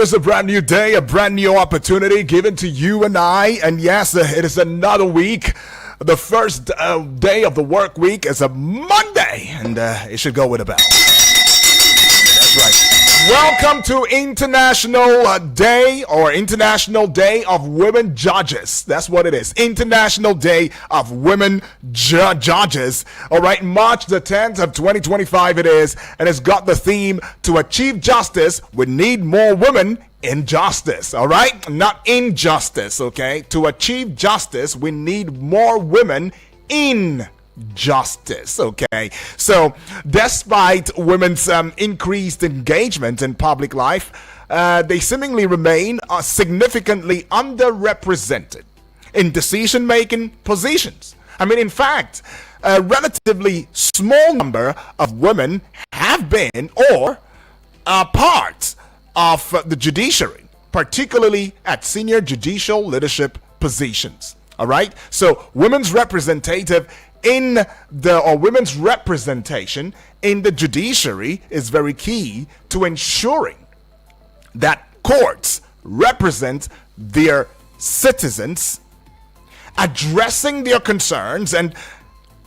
It is a brand new day, a brand new opportunity given to you and I. And yes, it is another week. The first day of the work week is a Monday, and it should go with a bell. That's right. Welcome to International Day or International Day of Women Judges. That's what it is. International Day of Women Judges. All right, March the 10th of 2025 it is, and it's got the theme, to achieve justice, we need more women in justice. All right, not injustice. Okay, to achieve justice, we need more women in justice. Okay, so despite women's increased engagement in public life, they seemingly remain significantly underrepresented in decision-making positions. I mean, in fact, a relatively small number of women have been or are part of the judiciary, particularly at senior judicial leadership positions. All right, so women's representation in the judiciary is very key to ensuring that courts represent their citizens, addressing their concerns, and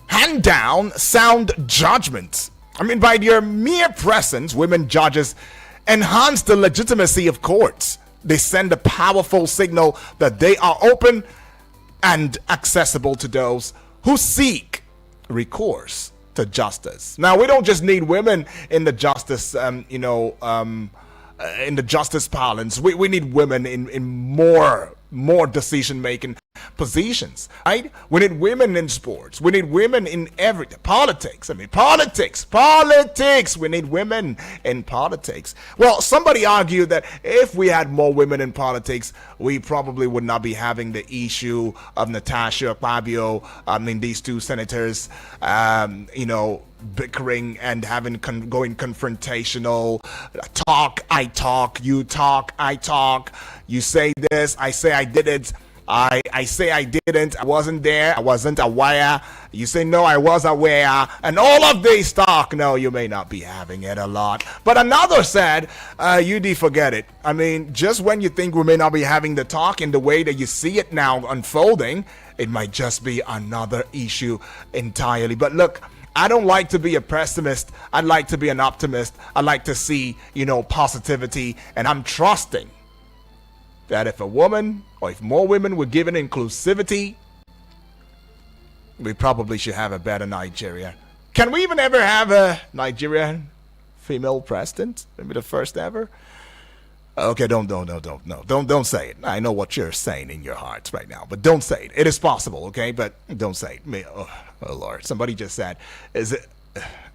hand down sound judgments. I mean, by their mere presence, women judges enhance the legitimacy of courts. They send a powerful signal that they are open and accessible to those who seek recourse to justice. Now, we don't just need women in the justice, in the justice parlance. We need women in more decision-making positions, right? We need women in sports. We need women in everything. Politics. We need women in politics. Well, somebody argued that if we had more women in politics, we probably would not be having the issue of Natasha Fabio. These two senators, bickering and having going confrontational. Talk, I talk, you talk, I talk. You say this, I say I did it. I say I didn't, I wasn't there, I wasn't aware. You say no, I was aware. And all of this talk, no, you may not be having it a lot. But another said, you forget it. I mean, just when you think we may not be having the talk in the way that you see it now unfolding, it might just be another issue entirely. But look, I don't like to be a pessimist. I'd like to be an optimist. I'd like to see, positivity. And I'm trusting that if a woman or if more women were given inclusivity, we probably should have a better Nigeria. Can we even ever have a Nigerian female president? Maybe the first ever? Okay, don't say it. I know what you're saying in your hearts right now, but don't say it. It is possible, okay? But don't say it. Oh Lord, somebody just said, is it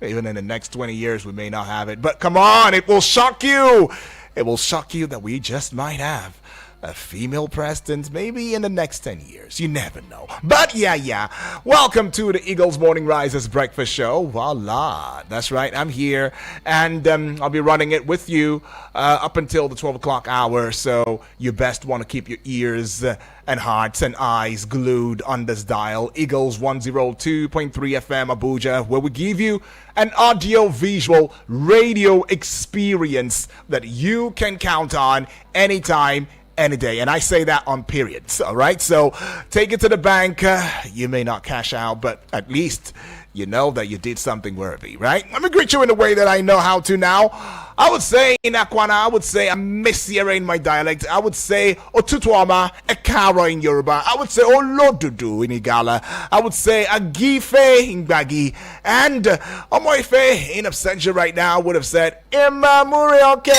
even in the next 20 years we may not have it? But come on, it will shock you. It will shock you that we just might have a female president maybe in the next 10 years. You never know. But yeah. Welcome to the Eagles Morning Risers Breakfast Show. Voila. That's right. I'm here, and I'll be running it with you up until the 12 o'clock hour. So you best want to keep your ears and hearts and eyes glued on this dial. Eagles 102.3 FM Abuja, where we give you an audio-visual radio experience that you can count on anytime, any day. And I say that on periods. All right, so take it to the bank. You may not cash out, but at least you know that you did something worthy, right? Let me greet you in the way that I know how to now. I would say in Akwana, I would say Amesiere in my dialect. I would say Otutuama, Ekara in Yoruba. I would say Olodudu in Igala. I would say Agife in Bagi. And Omoife in absentia right now would have said Imamurioke.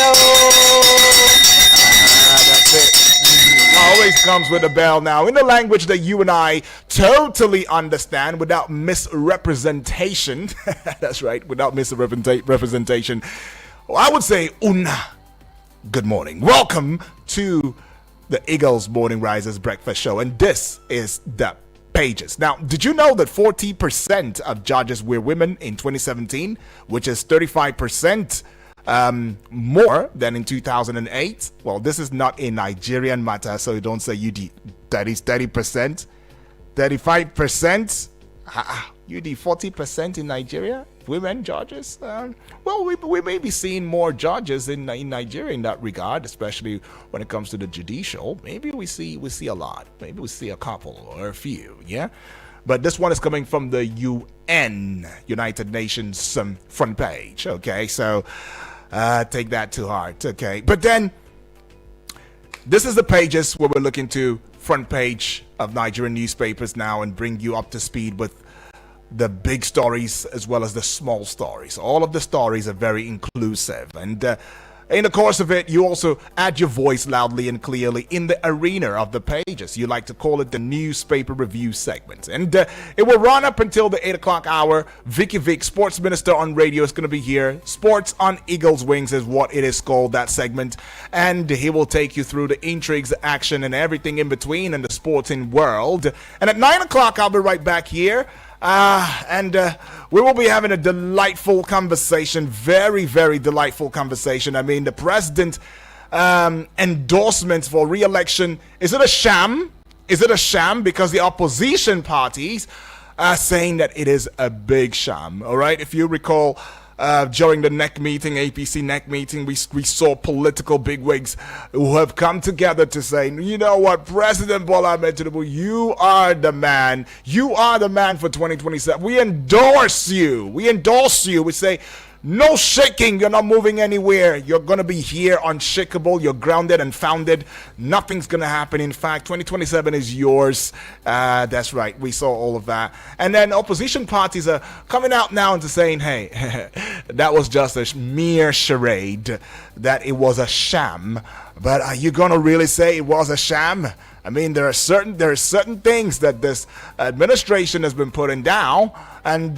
That's it. Always comes with a bell now, in the language that you and I totally understand without misrepresentation. That's right, without misrepresentation. I would say, Una, good morning. Welcome to the Eagles Morning Risers Breakfast Show, and this is the Pages. Now, did you know that 40% of judges were women in 2017, which is 35% more than in 2008? Well, this is not a Nigerian matter, so you don't say that is 30%. 35%. You need 40% in Nigeria, women judges. Well, we may be seeing more judges in Nigeria in that regard, especially when it comes to the judicial. Maybe we see a lot. Maybe we see a couple or a few. Yeah. But this one is coming from the UN, United Nations front page. Okay, so take that to heart. Okay, but then this is the pages where we're looking to front page of Nigerian newspapers now and bring you up to speed with the big stories as well as the small stories. All of the stories are very inclusive, and in the course of it, you also add your voice loudly and clearly in the arena of the pages. You like to call it the newspaper review segment. And it will run up until the 8 o'clock hour. Vicky Vic, Sports Minister on radio, is going to be here. Sports on Eagle's Wings is what it is called, that segment. And he will take you through the intrigues, the action, and everything in between in the sporting world. And at 9 o'clock, I'll be right back here. And we will be having a delightful conversation, very, very delightful conversation. I mean, the president endorsement for re-election, is it a sham? Is it a sham? Because the opposition parties are saying that it is a big sham. All right, if you recall, during the NEC meeting, APC NEC meeting, we saw political bigwigs who have come together to say, you know what, President Bola Ahmed Tinubu, you are the man. You are the man for 2027. We endorse you. We endorse you. We say, no shaking. You're not moving anywhere. You're going to be here unshakable. You're grounded and founded. Nothing's going to happen. In fact, 2027 is yours. That's right. We saw all of that. And then opposition parties are coming out now and saying, hey, that was just a mere charade, that it was a sham. But are you going to really say it was a sham? I mean, there are certain things that this administration has been putting down, and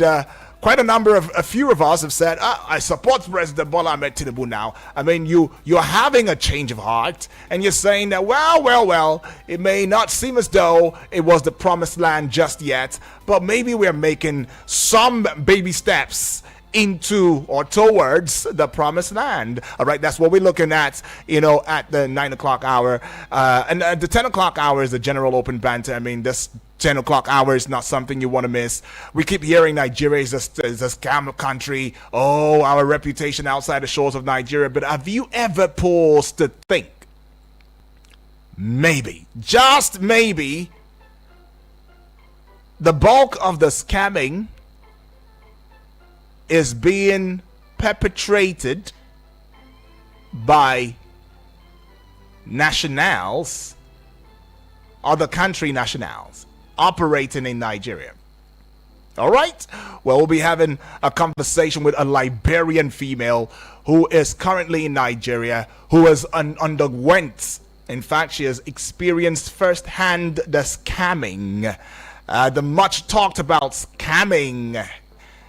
quite a few of us have said, I support President Bola Ahmed Tinubu now. I mean, you're having a change of heart, and you're saying that, well, it may not seem as though it was the promised land just yet, but maybe we're making some baby steps into or towards the promised land. All right, that's what we're looking at, at the 9 o'clock hour. And the 10 o'clock hour is the general open banter. I mean, this 10 o'clock hour is not something you want to miss. We keep hearing Nigeria is a scam country. Oh, our reputation outside the shores of Nigeria. But have you ever paused to think, maybe, just maybe, the bulk of the scamming is being perpetrated by nationals, other country nationals, operating in Nigeria? All right. Well, we'll be having a conversation with a Liberian female who is currently in Nigeria, who has underwent, in fact, she has experienced firsthand the scamming, the much talked about scamming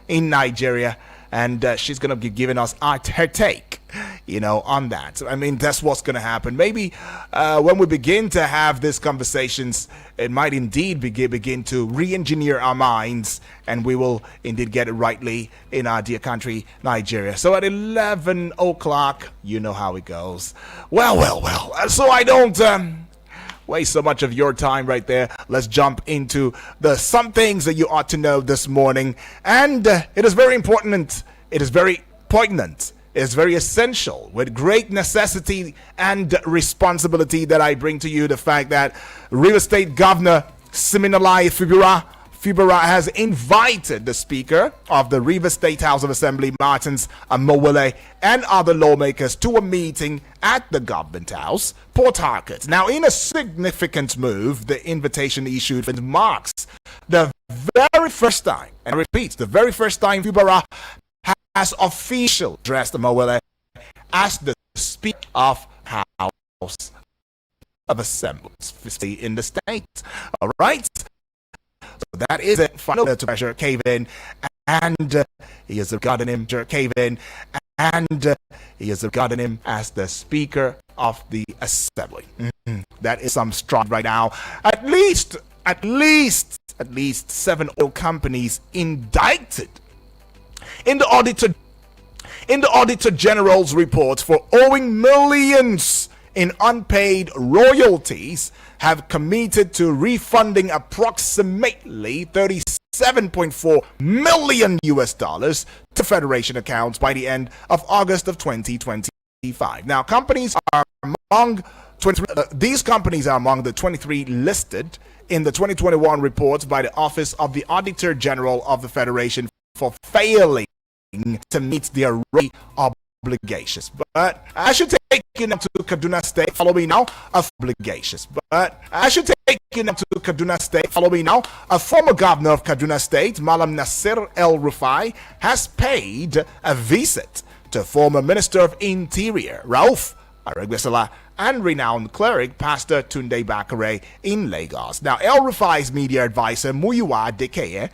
in Nigeria, and she's going to be giving us her take, on that. I mean, that's what's going to happen. Maybe when we begin to have these conversations, it might indeed begin to re-engineer our minds, and we will indeed get it rightly in our dear country, Nigeria. So at 11 o'clock, you know how it goes. Well. So I don't waste so much of your time right there. Let's jump into some things that you ought to know this morning. And it is very important. It is very poignant. It is very essential, with great necessity and responsibility, that I bring to you the fact that Rivers State Governor Siminalayi Fubara has invited the Speaker of the Rivers State House of Assembly, Martins Amowele, and other lawmakers to a meeting at the Government House, Port Harcourt. Now, in a significant move, the invitation issued marks the very first time, and I repeat, the very first time Fubara has officially addressed Amowele as the Speaker of House of Assembly in the state. All right. So that is it. Final to Treasurer Kevin, and he is regarding him, Kevin, and he is regarding him as the Speaker of the Assembly. That is some strong right now. At least 7 oil companies indicted in the Auditor General's report for owing millions in unpaid royalties have committed to refunding approximately 37 $7.4 million US dollars to Federation accounts by the end of August of 2025. Now, these companies are among the 23 listed in the 2021 report by the Office of the Auditor General of the Federation for failing to meet their obligations. But I should take you now to Kaduna State. Follow me now. Obligations. But I should take you now to Kaduna State. Follow me now. A former governor of Kaduna State, Malam Nasir El-Rufai, has paid a visit to former Minister of Interior, Rauf Aregbesola, and renowned cleric Pastor Tunde Bakare in Lagos. Now, El-Rufai's media advisor, Muyiwa Dekeye,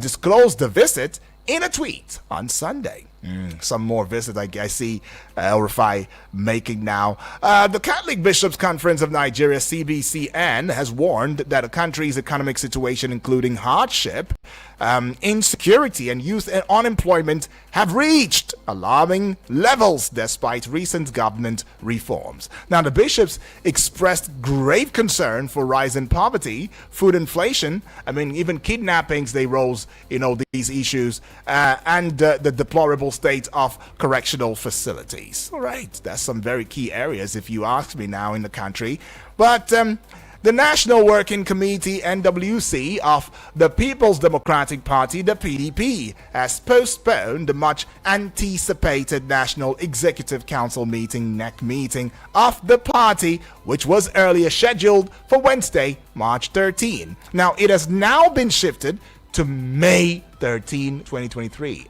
disclosed the visit in a tweet on Sunday. Some more visits I see El-Rufai making now. The Catholic Bishops' Conference of Nigeria, CBCN, has warned that the country's economic situation, including hardship, insecurity, and youth unemployment, have reached alarming levels despite recent government reforms. Now, the bishops expressed grave concern for rising poverty, food inflation, even kidnappings, they rose, these issues, and the deplorable state of correctional facilities. All right, that's some very key areas, if you ask me now, in the country. But the National Working Committee, NWC, of the People's Democratic Party, the PDP, has postponed the much anticipated National Executive Council meeting, NEC meeting, of the party, which was earlier scheduled for Wednesday, March 13. Now, it has now been shifted to May 13, 2023.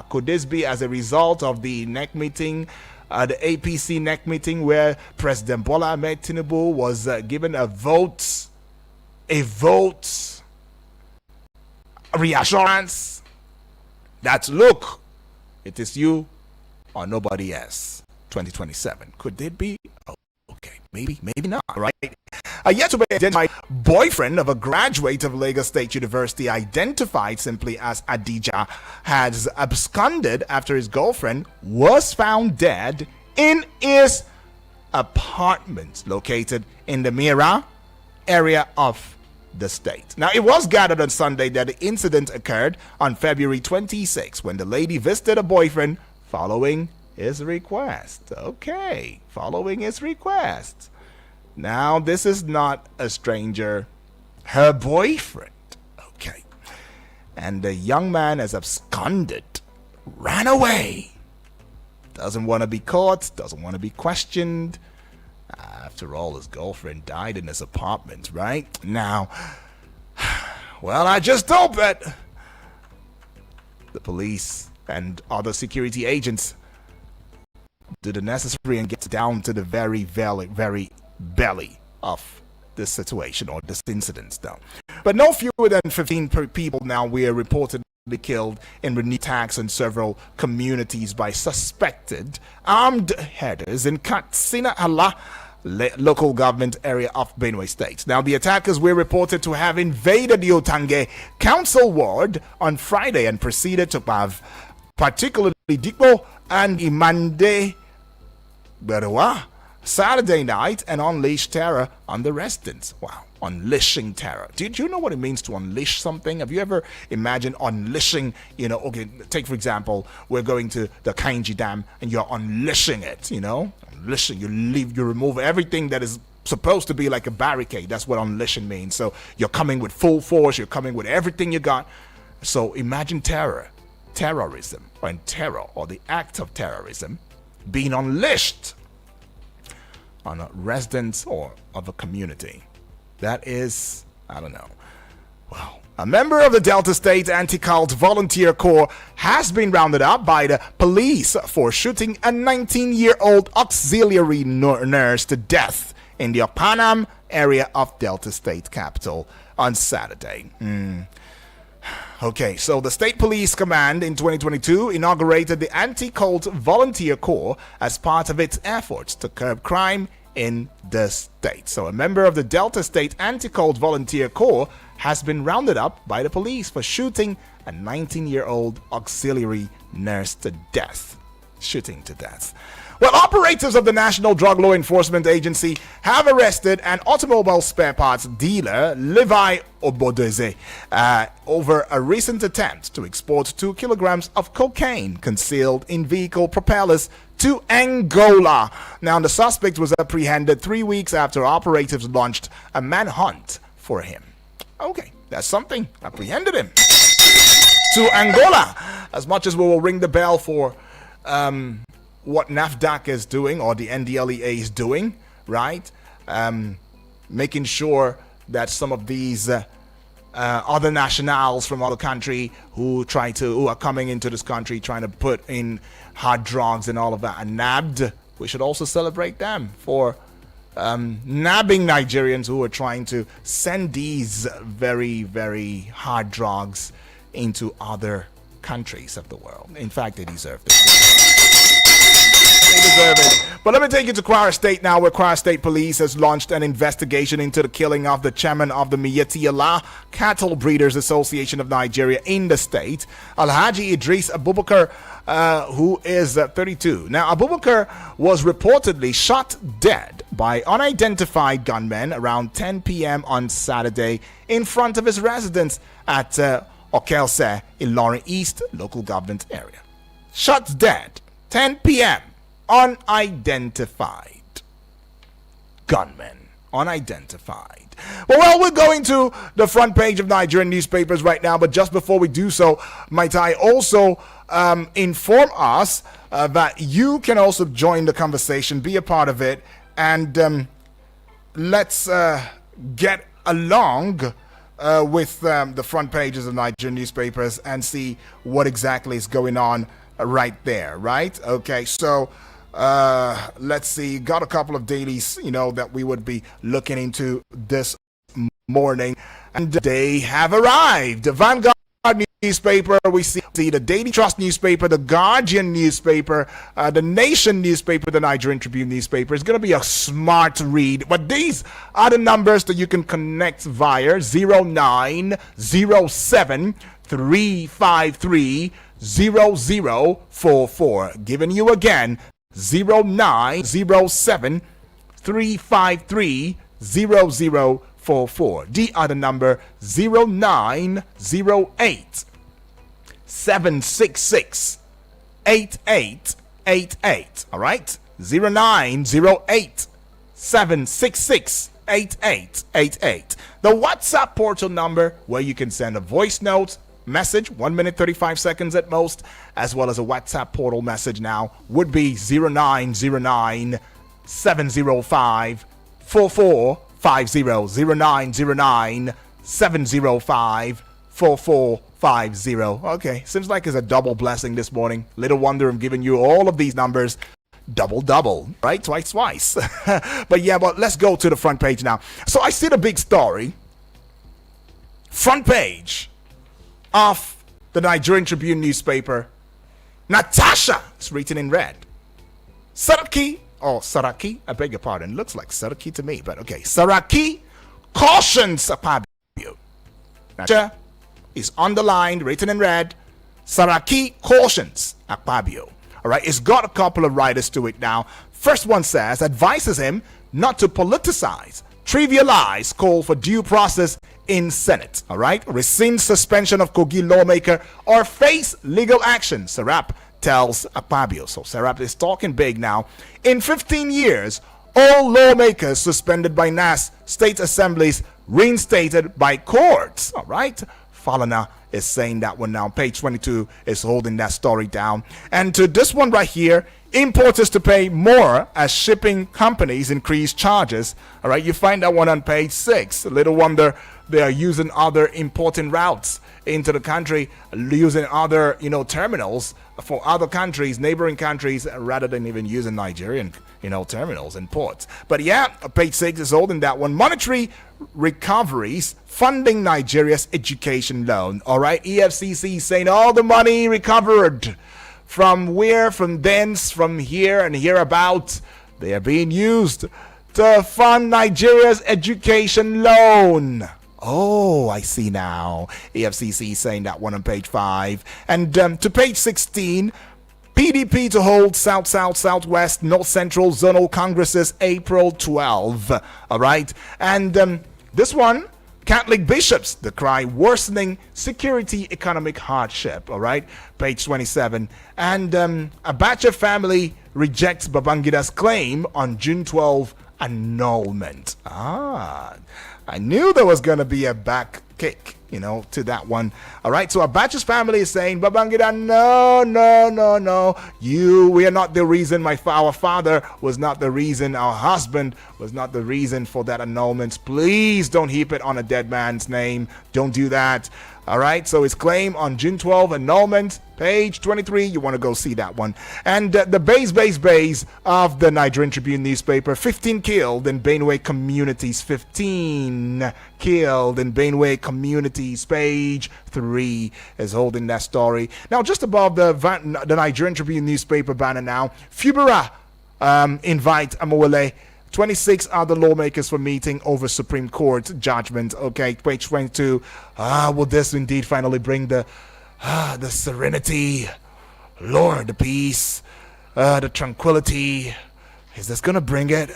Could this be as a result of the NEC meeting, the APC NEC meeting, where President Bola Ahmed Tinubu was given a vote reassurance that, look, it is you or nobody else, 2027. Could it be? Okay, maybe not, right? Yet to be identified boyfriend of a graduate of Lagos State University, identified simply as Adija, has absconded after his girlfriend was found dead in his apartment located in the Mira area of the state. Now, it was gathered on Sunday that the incident occurred on February 26 when the lady visited a boyfriend following his request. Okay, following his request. Now, this is not a stranger, her boyfriend. Okay. And the young man has absconded, ran away. Doesn't want to be caught, doesn't want to be questioned. After all, his girlfriend died in his apartment, right? Now, well, I just hope that the police and other security agents do the necessary and get down to the very, very, very belly of this situation or this incident now. But no fewer than 15 people now were reportedly killed in renewed attacks in several communities by suspected armed headers in Katsina Allah local government area of Benue State. Now, the attackers were reported to have invaded the Otange Council ward on Friday and proceeded to have particularly Dikbo and Imande Berewa Saturday night and unleashed terror on the residents. Wow, unleashing terror. Did you know what it means to unleash something? Have you ever imagined unleashing, okay, take for example, we're going to the Kainji Dam and you're unleashing it, unleashing, you remove everything that is supposed to be like a barricade. That's what unleashing means. So you're coming with full force, you're coming with everything you got. So imagine terrorism, and terror, or the act of terrorism being unleashed on a residents or of a community. That is, I don't know. Well, a member of the Delta State Anti-Cult Volunteer Corps has been rounded up by the police for shooting a 19-year-old auxiliary nurse to death in the Opanam area of Delta State capital on Saturday. Okay, so the State Police Command in 2022 inaugurated the Anti-Cult Volunteer Corps as part of its efforts to curb crime in the state. So a member of the Delta State Anti-Cult Volunteer Corps has been rounded up by the police for shooting a 19-year-old auxiliary nurse to death. shooting to death. Well, operatives of the National Drug Law Enforcement Agency have arrested an automobile spare parts dealer, Levi Obodeze, over a recent attempt to export 2 kilograms of cocaine concealed in vehicle propellers to Angola. Now, the suspect was apprehended 3 weeks after operatives launched a manhunt for him. Okay, that's something. Apprehended him to Angola. As much as we will ring the bell for what NAFDAC is doing, or the NDLEA is doing, right? Making sure that some of these other nationals from other country who are coming into this country trying to put in hard drugs and all of that are nabbed. We should also celebrate them for nabbing Nigerians who are trying to send these very, very hard drugs into other countries of the world. In fact, they deserve this. They deserve it. But let me take you to Kwara State now, where Kwara State Police has launched an investigation into the killing of the chairman of the Miyetti Allah Cattle Breeders Association of Nigeria in the state, Alhaji Idris Abubakar, who is 32. Now, Abubakar was reportedly shot dead by unidentified gunmen around 10 p.m. on Saturday in front of his residence at Okelse in Lorry East local government area. Shot dead, 10 p.m. Unidentified gunmen. Unidentified. Well, we're going to the front page of Nigerian newspapers right now, but just before we do so, might I also inform us that you can also join the conversation, be a part of it, and let's get along with the front pages of Nigerian newspapers and see what exactly is going on right there, right? Okay, so let's see, got a couple of dailies, that we would be looking into this morning, and they have arrived. The Vanguard newspaper, we see the Daily Trust newspaper, the Guardian newspaper, the Nation newspaper, the Nigerian Tribune newspaper. It's going to be a smart read, but these are the numbers that you can connect via 0907 353 0044. Giving you again 0907 353 0044. The other number 0908 766 8888. All right, 0908 766 8888. The WhatsApp portal number where you can send a voice note message, 1 minute 35 seconds at most, as well as a WhatsApp portal message now would be 0909 705 4450. 0909 705 4450. Okay, seems like it's a double blessing this morning. Little wonder I'm giving you all of these numbers double, right? Twice. But let's go to the front page now. So I see the big story, front page of the Nigerian Tribune newspaper. Natasha, it's written in red. Saraki, I beg your pardon, looks like Saraki to me, but okay. Saraki cautions Akpabio. Natasha is underlined, written in red. Saraki cautions Akpabio. All right, it's got a couple of writers to it now. First one says, advises him not to politicize, trivialize call for due process in Senate. All right, rescind suspension of Kogi lawmaker or face legal action, Serap tells Akpabio. So Serap is talking big now. In 15 years, all lawmakers suspended by NAS state assemblies reinstated by courts. All right, Falana is saying that one now. Page 22 is holding that story down. And to this one right here, importers to pay more as shipping companies increase charges. All right, you find that one on page 6. Little wonder they are using other importing routes into the country, using other terminals for other countries, neighboring countries, rather than even using Nigerian terminals and ports. But yeah, page 6 is holding that one. Monetary recoveries funding Nigeria's education loan. All right, EFCC saying all the money recovered from where, from thence, from here and hereabout, they are being used to fund Nigeria's education loan. Oh, I see now. EFCC saying that one on page 5. And to page 16, PDP to hold South, South, Southwest, North Central Zonal Congresses April 12. All right. And this one, Catholic bishops decry worsening security economic hardship. All right. Page 27. And Abacha family rejects Babangida's claim on June 12 annulment. I knew there was going to be a back kick, to that one. All right, so Abacha's family is saying, Babangida, no. We are not the reason. Our father was not the reason. Our husband was not the reason for that annulment. Please don't heap it on a dead man's name. Don't do that. All right, so his claim on June 12, annulment, page 23. You want to go see that one. And the base of the Nigerian Tribune newspaper, 15 killed in Benue communities. 15 killed in Benue communities. Page 3 is holding that story. Now, just above the Nigerian Tribune newspaper banner now, Fubara invite Amowale 26 other lawmakers for meeting over Supreme Court judgment. Okay, page 22. Will this indeed finally bring the serenity, Lord, the peace, the tranquility? Is this going to bring it?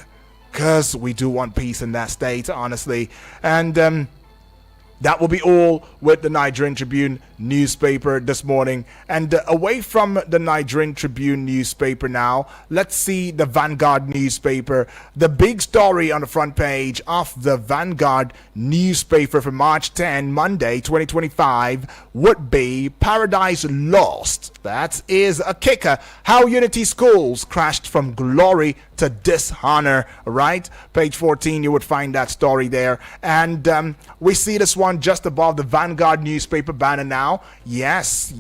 Because we do want peace in that state, honestly. And that will be all with the Nigerian Tribune newspaper this morning. And away from the Nigerian Tribune newspaper now, let's see the Vanguard newspaper. The big story on the front page of the Vanguard newspaper for March 10, Monday, 2025, would be Paradise Lost. That is a kicker. How Unity Schools crashed from glory to dishonor, right? Page 14, you would find that story there. And we see this one just above the Vanguard newspaper banner now. Yes,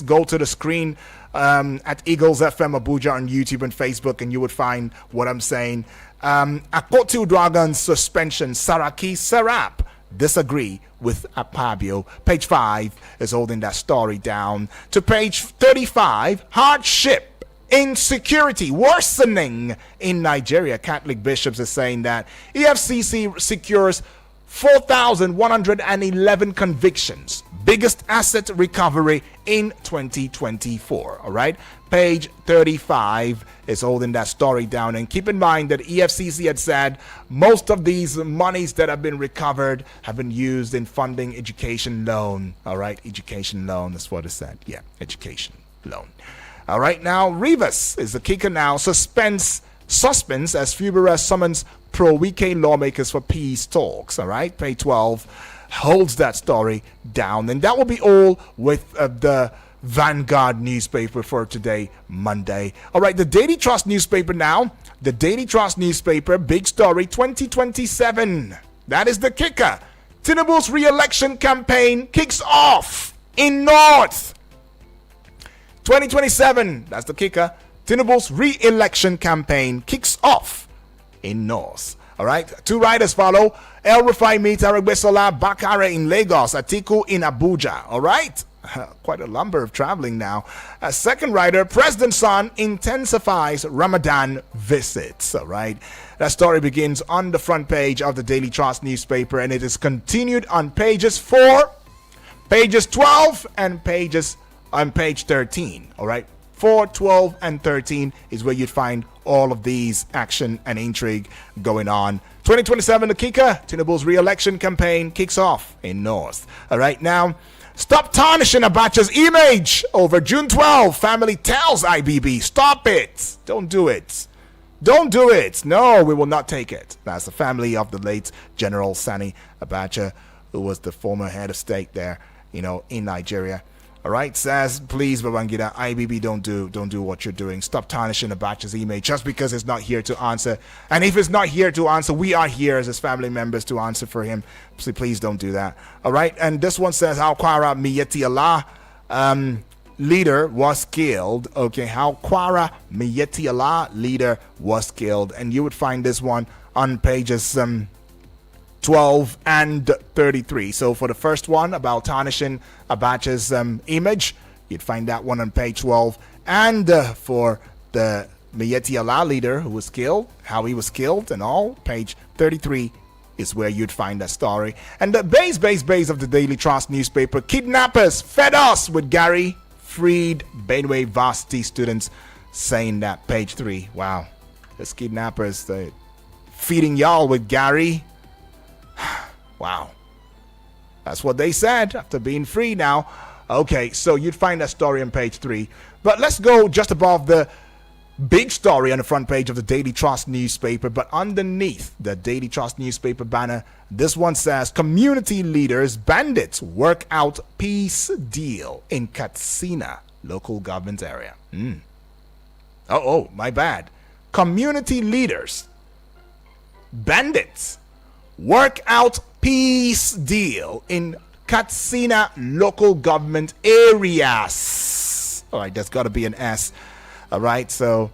go to the screen at Eagles FM Abuja on YouTube and Facebook, and you would find what I'm saying. Akotu Dragons suspension, Saraki Serap disagree with Apabio. Page 5 is holding that story down. To page 35, hardship, insecurity worsening in Nigeria. Catholic bishops are saying that EFCC secures 4,111 convictions, biggest asset recovery in 2024. All right, page 35 is holding that story down. And keep in mind that EFCC had said most of these monies that have been recovered have been used in funding education loan. All right, education loan, that's what it said. Yeah, education loan. All right, now Rivas is the kicker now. Suspense as Fubara summons pro-Wike lawmakers for peace talks. All right, page 12 holds that story down. And that will be all with the Vanguard newspaper for today, Monday. All right, the Daily Trust newspaper now. The Daily Trust newspaper, big story, 2027. That is the kicker. Tinubu's re-election campaign kicks off in North. 2027, that's the kicker. Tinubu's re-election campaign kicks off in North. All right, 2 riders follow. El Rufai meets Aragbesola Bakare in Lagos, Atiku in Abuja. All right, quite a number of traveling now. A second rider, President's son intensifies Ramadan visits. All right, that story begins on the front page of the Daily Trust newspaper, and it is continued on pages 4, pages 12, and pages on page 13. All right, 4, 12, and 13 is where you'd find all of these action and intrigue going on. 2027, the kicker, Tinubu's re-election campaign kicks off in North. All right, now, stop tarnishing Abacha's image over June 12. Family tells IBB, stop it. Don't do it. Don't do it. No, we will not take it. That's the family of the late General Sani Abacha, who was the former head of state there, in Nigeria. All right, says, please, Babangida, IBB, don't do what you're doing. Stop tarnishing Abacha's image just because it's not here to answer. And if it's not here to answer, we are here as his family members to answer for him. So please don't do that. All right, and this one says, how Kwara Miyeti Allah leader was killed. Okay, how Kwara Miyeti Allah leader was killed. And you would find this one on pages 12 and 33. So for the first one about tarnishing Abacha's image, you'd find that one on page 12. And for the Miyetti Allah leader who was killed, how he was killed and all, page 33 is where you'd find that story. And the base of the Daily Trust newspaper, kidnappers fed us with Gary freed Benue Varsity students, saying that. Page 3. Wow. This kidnappers, they feeding y'all with Gary. Wow. That's what they said after being free now. Okay, so you'd find that story on page 3. But let's go just above the big story on the front page of the Daily Trust newspaper. But underneath the Daily Trust newspaper banner, this one says, community leaders, bandits work out peace deal in Katsina local government area. Oh, my bad. Community leaders, bandits work out peace deal in Katsina local government areas. All right, there's got to be an S. All right, so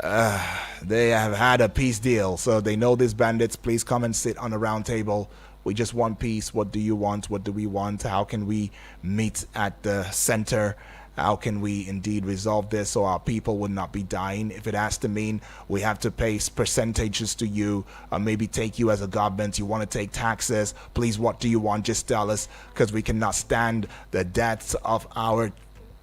they have had a peace deal. So they know these bandits. Please come and sit on a round table. We just want peace. What do you want? What do we want? How can we meet at the center? How can we indeed resolve this so our people will not be dying? If it has to mean we have to pay percentages to you, or maybe take you as a government, you want to take taxes, please, what do you want? Just tell us, because we cannot stand the deaths of our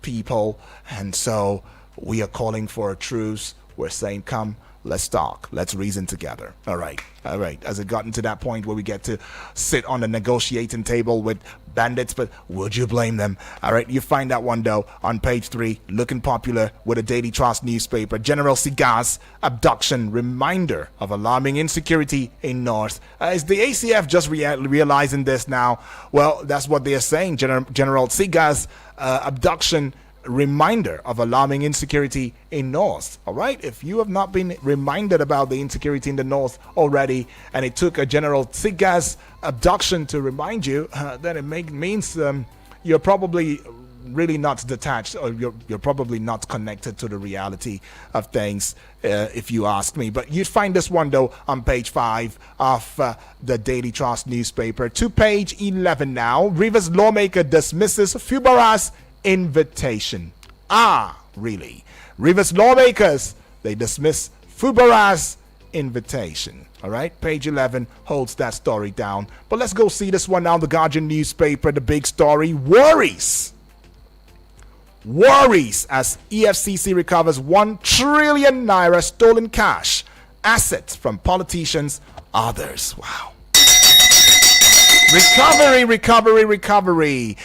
people. And so we are calling for a truce. We're saying, come, let's talk. Let's reason together. All right. Has it gotten to that point where we get to sit on the negotiating table with bandits? But would you blame them? All right. You find that one, though, on page 3, looking popular with a Daily Trust newspaper. General Sigas abduction, reminder of alarming insecurity in North. Is the ACF just realizing this now? Well, that's what they are saying. General Sigas abduction, reminder of alarming insecurity in North. All right, if you have not been reminded about the insecurity in the North already, and it took a General Sigas abduction to remind you, then it means you're probably really not detached, or you're probably not connected to the reality of things, if you ask me. But you'd find this one, though, on page 5 of the Daily Trust newspaper. To page 11 now. Rivers lawmaker dismisses Fubara's invitation. Really? Rivers lawmakers, they dismiss Fubara's invitation. All right, page 11 holds that story down. But let's go see this one now. The Guardian newspaper, the big story. Worries as EFCC recovers 1 trillion naira stolen cash, assets from politicians, others. Wow. Recovery.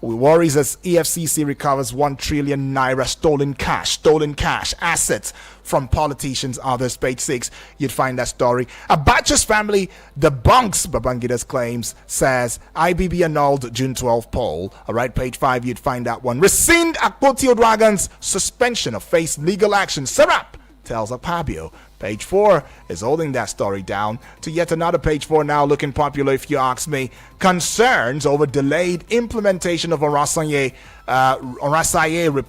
Worries as EFCC recovers 1 trillion naira stolen cash, assets from politicians, others. Page 6, you'd find that story. Abacha's family debunks Babangida's claims, says IBB annulled June 12 poll. All right, page 5, you'd find that one. Rescind Akpotio Dragon's suspension of face legal action. Serap tells Akpabio. Page 4 is holding that story down. To yet another page 4 now, looking popular if you ask me. Concerns over delayed implementation of Orasaye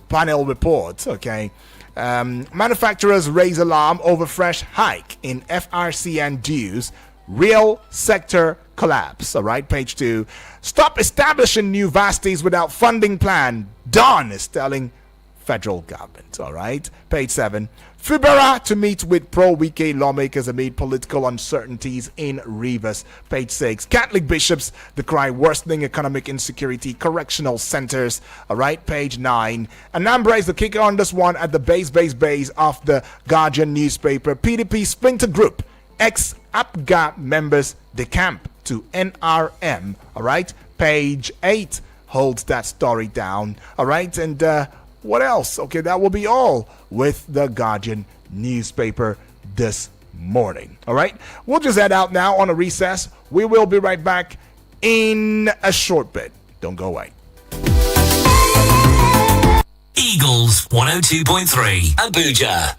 panel report. Okay. Manufacturers raise alarm over fresh hike in FRCN dues. Real sector collapse. All right, page 2. Stop establishing new varsities without funding plan. Don is telling federal government. All right, page 7. Fubara to meet with pro-Wike lawmakers amid political uncertainties in Rivers. Page 6. Catholic bishops decry worsening economic insecurity, correctional centers. All right, page 9. Anambra is the kicker on this one at the base of the Guardian newspaper. PDP splinter group, ex-APGA members decamp to NRM. All right, page 8 holds that story down. All right, and what else? Okay, that will be all with the Guardian newspaper this morning. All right, we'll just head out now on a recess. We will be right back in a short bit. Don't go away. Eagles 102.3 Abuja.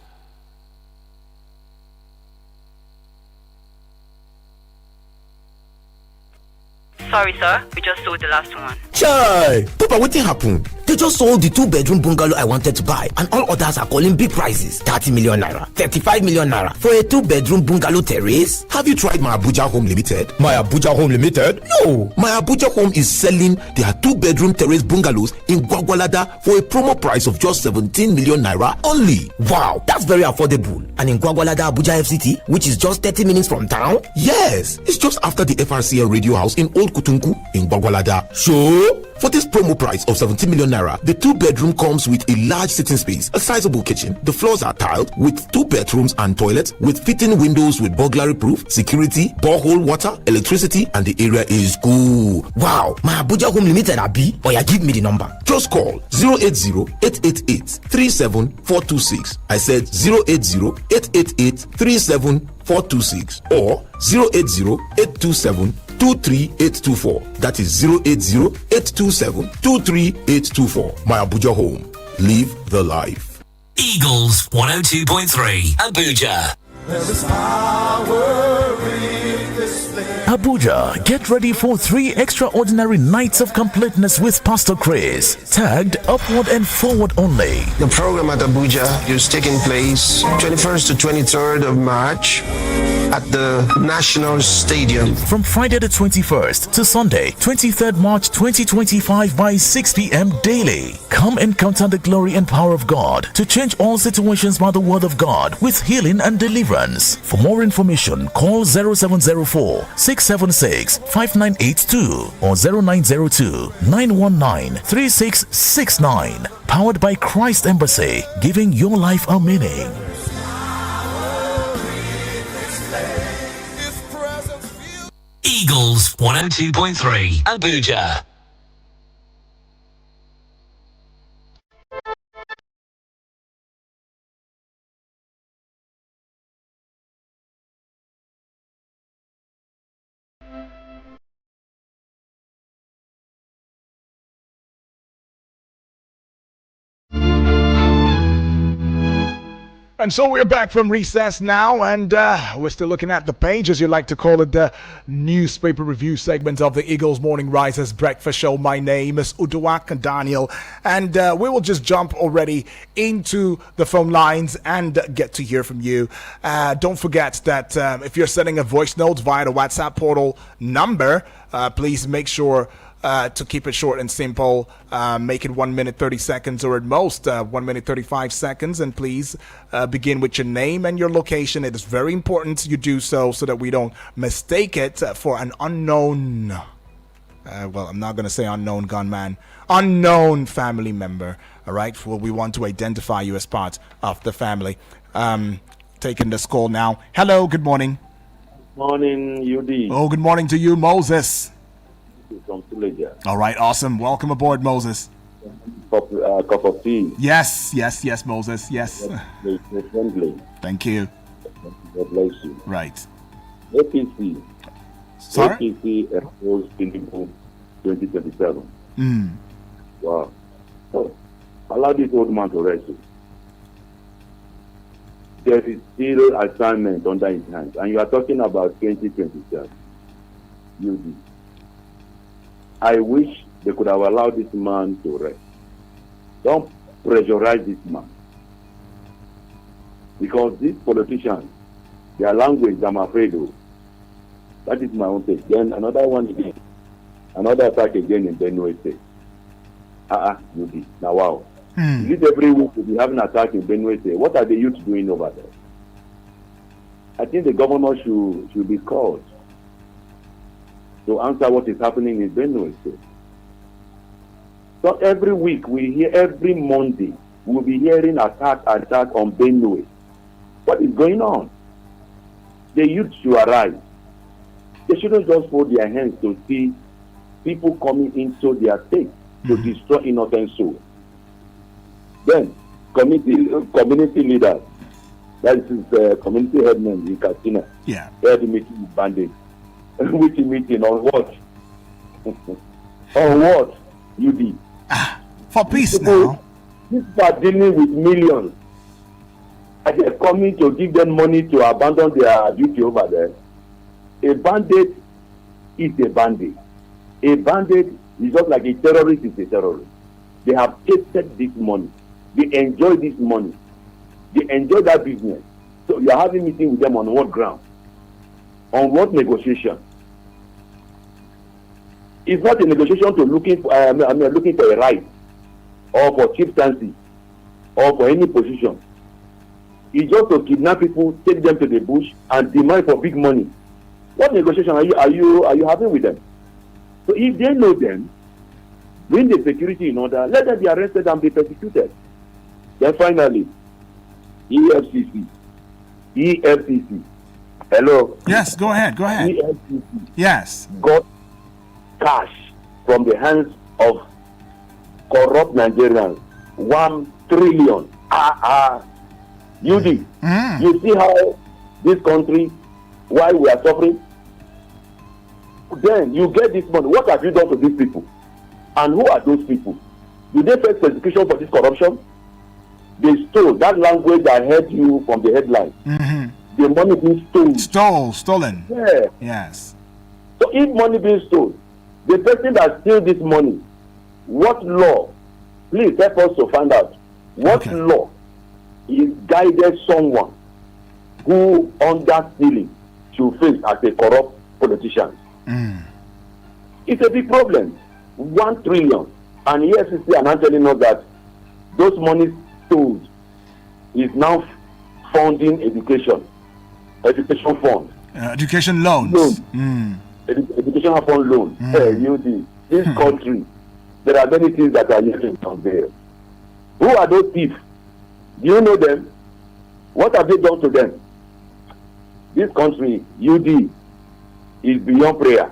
Sorry, sir. We just sold the last one. Chai! Papa, what happened? They just sold the 2-bedroom bungalow I wanted to buy, and all others are calling big prices. 30 million naira, 35 million naira for a 2-bedroom bungalow terrace. Have you tried My Abuja Home Limited? My Abuja Home Limited? No! My Abuja Home is selling their 2-bedroom terrace bungalows in Gwagwalada for a promo price of just 17 million naira only. Wow, that's very affordable. And in Gwagwalada, Abuja FCT, which is just 30 minutes from town? Yes, it's just after the FRCN radio house in Old Kutunku in Gwagwalada. Sure? For this promo price of 17 million naira, the 2-bedroom comes with a large sitting space, a sizable kitchen. The floors are tiled with 2 bathrooms and toilets with fitting windows with burglary proof, security, borehole water, electricity, and the area is cool. Wow, my Abuja Home Limited abi? Oya, give me the number. Just call 080-888-37426. I said 080-888-37426 or 080-827-23824. That is 080-827-23824. My Abuja Home. Live the life. Eagles 102.3 Abuja. Abuja, get ready for 3 extraordinary nights of completeness with Pastor Chris, tagged Upward and Forward Only. The program at Abuja is taking place 21st to 23rd of March at the National Stadium. From Friday the 21st to Sunday, 23rd March 2025 by 6 p.m. daily. Come encounter the glory and power of God to change all situations by the word of God with healing and deliverance. For more information, call 0704 676 5982 or 0902 919 3669. Powered by Christ Embassy, giving your life a meaning. Eagles 102.3 Abuja. And so we're back from recess now, and we're still looking at the page, as you like to call it, the newspaper review segment of the Eagles Morning Risers Breakfast Show. My name is Uduak Daniel, and we will just jump already into the phone lines and get to hear from you. Don't forget that if you're sending a voice note via the WhatsApp portal number, please make sure to keep it short and simple. Make it 1 minute 30 seconds or at most 1 minute 35 seconds, and please begin with your name and your location. It is very important you do so that we don't mistake it for an unknown well, I'm not going to say unknown gunman, unknown family member. All right, well, we want to identify you as part of the family. Taking this call now. Hello, good morning. Morning, UD. Oh, good morning to you, Moses. From Suleja. All right, awesome. Welcome aboard, Moses. Cup of tea. Yes, Moses. Yes. Friendly. Thank you. God bless you. Right. APC. Sorry? APC exposed Tinubu 2027. Wow. So, allow this old man to rest. There is still assignment under his hands, and you are talking about 2027. UD. I wish they could have allowed this man to rest. Don't pressurize this man. Because these politicians, their language, I'm afraid of. That is my own take. Then another one again. Another attack again in Benue State. UD. Now, wow. Is it every week to be having an attack in Benue State? What are the youth doing over there? I think the governor should be called to answer what is happening in Benue State. So every week we hear, every Monday we'll be hearing attack on Benue. What is going on? The youth should arise. They shouldn't just fold their hands to see people coming into their state to destroy innocent souls. Then community leaders, that is community headmen in Katsina, held meeting with bandits. Which meeting on what? On what? UD. For peace now. People are dealing with millions. And they're coming to give them money to abandon their duty over there. A bandit is a bandit. A bandit is just like a terrorist is a terrorist. They have tasted this money. They enjoy this money. They enjoy that business. So you're having meeting with them on what ground? On what negotiation? It's not a negotiation to looking for a right or for chieftaincy or for any position. It's just to kidnap people, take them to the bush, and demand for big money. What negotiation are you having with them? So if they know them, bring the security in order, let them be arrested and be persecuted. Then finally, EFCC. Hello? Yes, go ahead. EFCC Yes. got cash from the hands of corrupt Nigerians. 1 trillion. UD. You see how this country, why we are suffering? Then you get this money. What have you done to these people? And who are those people? Do they face persecution for this corruption? They stole that language. I heard you from the headline. The money being Stolen. Yeah. Yes. So if money being stolen, the person that steal this money, what law? Please help us to find out what law is guided someone who under stealing should face as a corrupt politician. It's a big problem. 1 trillion, and EFCC are now telling us that those money stole is now funding education fund, education loans. education fund loan. This country, there are many things that are yet to there. Who are those thieves? Do you know them? What have they done to them? This country, UD, is beyond prayer.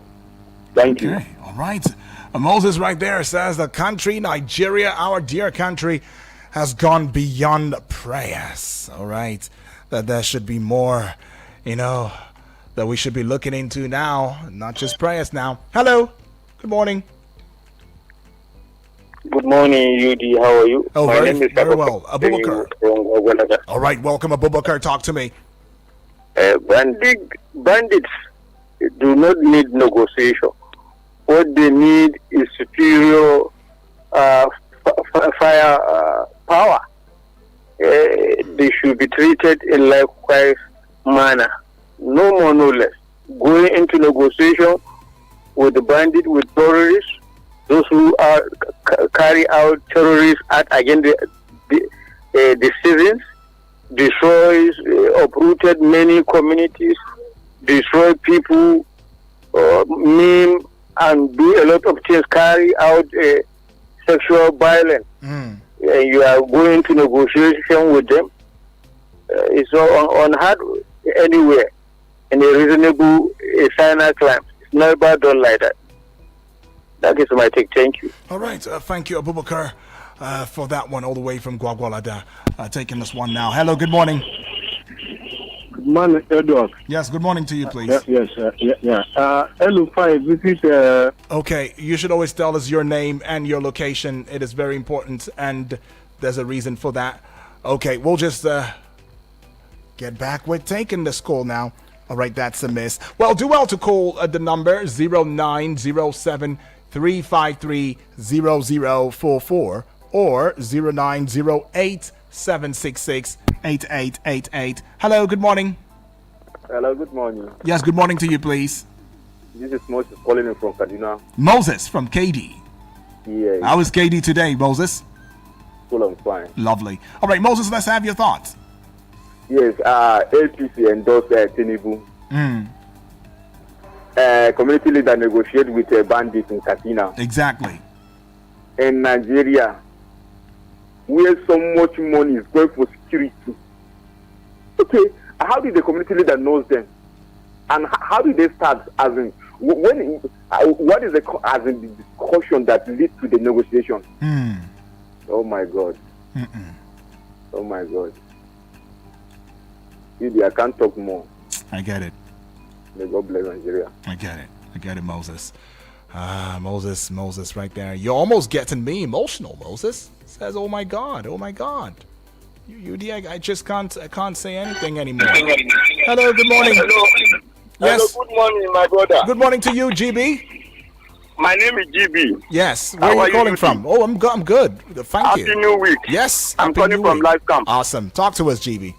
Thank you. All right. Moses right there says the country, Nigeria, our dear country, has gone beyond prayers. All right. That there should be more, that we should be looking into now, not just prayers now. Hello. Good morning. Good morning, UD. How are you? Oh, My name is very well. Abubakar. All right. Welcome, Abubakar. Talk to me. Bandits do not need negotiation. What they need is superior fire power. They should be treated in likewise manner. No more, no less. Going into negotiation with the bandit, with terrorists, those who are carry out terrorist act against the citizens, destroys, uprooted many communities, destroy people, maim and do a lot of things, carry out sexual violence. You are going to negotiation with them. It's on hard anywhere in a reasonable final climb. It's never done like that. That is my take. Thank you. All right. Thank you, Abubakar, for that one all the way from Gwagwalada. Taking this one now. Hello. Good morning. Good morning, Edward. Yes. Good morning to you, please. Yes. Hello, this is. Okay. You should always tell us your name and your location. It is very important, and there's a reason for that. Okay. We'll just get back with taking this call now. All right. That's a miss. Well, do well to call the number 0907-353-0044 or 0908-766-8888. Hello, good morning. Hello, good morning. Yes, good morning to you, please. This is Moses calling in from Kaduna. Moses from KD. Yeah. How is KD today, Moses? Full on fine. Lovely. All right, Moses, let's have your thoughts. Yes, APC endorsed Tinubu. Community leader negotiate with a bandit in Katsina. Exactly. In Nigeria, where so much money is going for security. Okay, how did the community leader knows them? And how did they start as in what is the discussion that leads to the negotiation? Oh my God. Oh my God. I can't talk more. I get it. May God bless Nigeria. I get it, Moses. Moses right there. You're almost getting me emotional, Moses. Says, oh my God. I just can't say anything anymore. Hello, good morning. Hello. Yes. Hello, good morning, my brother. Good morning to you, GB. My name is GB. Yes. Where are you calling from? Oh, I'm good. Thank you. Happy New Week. Yes. I'm calling from Life Camp. Awesome. Talk to us, GB.